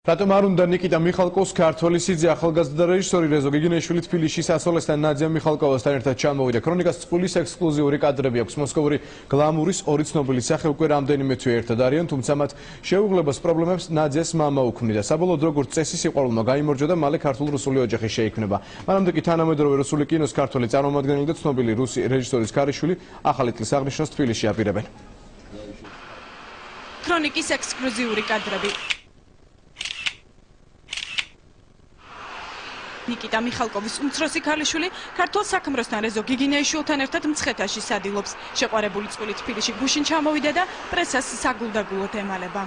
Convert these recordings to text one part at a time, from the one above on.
რატომ არ უნდა ნიკიტა მიხალკოვს ქართველი სიძე ახალგაზრდა რეჟისორი რეზო გიგინეიშვილი თბილისში სასოლესთან ნადია მიხალკოვასთან ერთად ჩამოვიდა. ქრონიკას წყვილის ექსკლუზიური კადრები აქვს. მოსკოვური გლამურის ორი ცნობილი სახე უკვე რამდენიმე თვე ერთად არიან, თუმცა მათ შეუღლებას პრობლემებს ნადიას მამა უქმნიდა. საბოლოოდ როგორც წესი სიყვარულმა გაიმორჯვა და მალე ქართულ-რუსული ოჯახი შეიქმნება. მანამდე კი თანამედროვე რუსული კინოს ქართველი წარმომადგენელი და ცნობილი რუსი რეჟისორის ქალიშვილი ახალი წლის აღნიშვნას თბილისში აპირებენ. ქრონიკის ექსკლუზიური კადრები. ნიკიტა მიხალკოვის უმცროსი ქალიშვილი ქართულ საქმროსთან რეზო გიგინეიშვილთან ერთად მცხეთაში სადილობს. შეყვარებული წყვილი თბილისში გუშინ ჩამოვიდა და პრესას საგულდაგულოდ ემალება.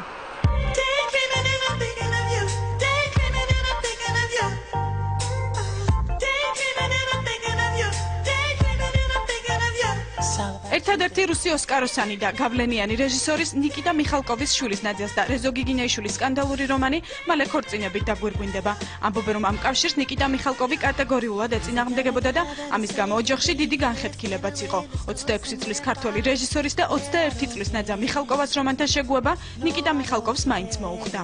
ერთადერთი რუსი ოსკაროსანი და გავლენიანი რეჟისორის ნიკიტა მიხალკოვის შვილის ნადიას და რეზო გიგინეიშვილის სკანდალური რომანი მალე ქორწინებით დაგვირგვინდება. ამბობენ, რომ ამ კავშირს ნიკიტა მიხალკოვი კატეგორიულად ეწინააღმდეგებოდა და ამის გამო ოჯახში დიდი განხეთქილებაც იყო. 26 წლის ქართველი რეჟისორის და 21 წლის ნადია მიხალკოვას რომანთან შეგუება ნიკიტა მიხალკოვს მაინც მოუხდა.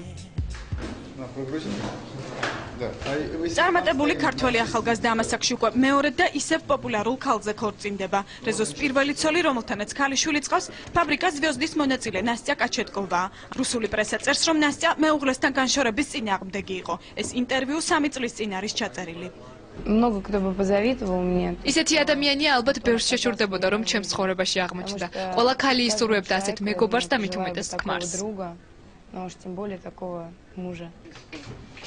წარმატებული ქართველი ახალგაზრდა ამასაკში უკვე მეორედ და ისევ პოპულარულ ქალზე ქორწინდება. რეზოს პირველი ცოლი, რომელთანაც ქალიშვილი წყავს, ფაბრიკა ზვიოზდის მონაწილე ნასტია კაჩეტკოვაა. რუსული პრესა წერს, რომ ნასტია მეუღლესთან განშორების წინააღმდეგი იყო. ეს ინტერვიუ 3 წლის წინ არის ჩაწერილი. Много кто бы позавидовал мне. ისეთი ადამიანია ალბათ ბევრს შეშურდებოდა, რომ ჩემს ცხოვრებაში აღმოჩნდა. ყველა ქალი ისურვებდა ასეთ მეგობარს და მით უმეტეს ქმარს. Но уж тем более такого мужа.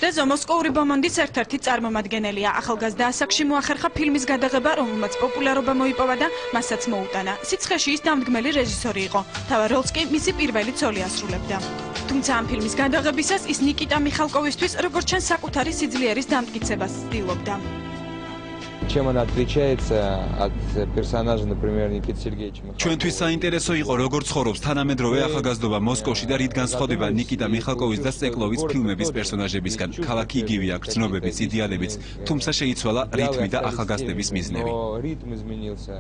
რეზო მოსკოვური ბომონდის ერთ-ერთი წარმომადგენელია. ახალგაზრდა ასაკში მოახერხა ფილმის გადაღება, რომელმაც პოპულარობა მოიპოვა და მასაც მოუტანა. სიცხეში ის დამდგმელი რეჟისორი იყო. თავარ როლს კი მისი პირველი ცოლი ასრულებდა. თუმცა ამ ფილმის გადაღებისას ის ნიკიტა მიხალკოვისთვის როგორც ჩანს საკუთარი სიძლიერის დამტკიცებას ცდილობდა. Чем она отличается от персонажа, например, Никиты Сергеевича Михалкова? ჩვენთვის საინტერესო იყო როგორ ცხოვრობს თანამედროვე ახალგაზრდობა მოსკოვში და რით განსხვავდება ნიკიტა მიხალკოვის და სტეკლოვის ფილმების პერსონაჟებისგან. ქალაქი იგივე აქვს, ცნობებიც, იდეალებიც, თუმცა შეიცვალა რითმი და ახალგაზრდების მიზნები. Ритм изменился.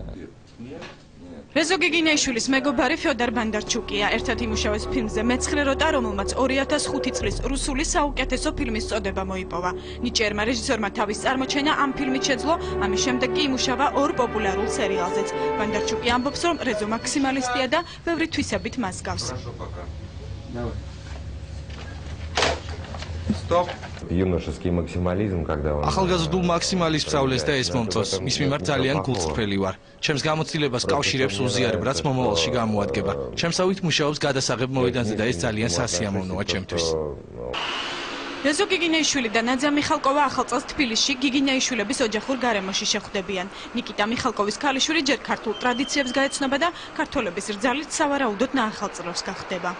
რეზო გიგინეიშვილის მეგობარი ფიოდარ ბანდარჩუკია. ერთად იმუშავეს ფილმზე მეცხრე როტა, რომელმაც 2005 წლის რუსული საუკეთესო ფილმის წოდება მოიპოვა. ნიჭიერმა რეჟისორმა თავის წარმოჩენა ამ ფილმით შეძლო, ამის შემდეგ კი იმუშავა ორ პოპულარულ სერიალზეც. ბანდარჩუკი ამბობს, რომ რეზო მაქსიმალისტია და ბევრი თვისებით მას გავს. Стоп. Юношеский максимализм, когда он ახალგაზრდულ მაქსიმალიზმს სწავლეს და ეს მომწონს. მის მიმართ ძალიან გულწრფელი ვარ. ჩემს გამოცდილებას კავშირებს უზიარებ, რაც მომავალში გამოადგება. ჩემსავით მუშაობს გადასაღებ მოედანზე და ეს ძალიან სასიამოვნოა ჩემთვის. რეზო გიგინეიშვილი და ნადია მიხალკოვა ახალ წელს თბილისში გიგინეიშვილების ოჯახურ გარემოში შეხვდებიან. ნიკიტა მიხალკოვის ქალიშვილი ჯერ ქართულ ტრადიციებს გაეცნობა და ქართველების რძალით სავარაუდოდ ნაახალწლავს გახდება.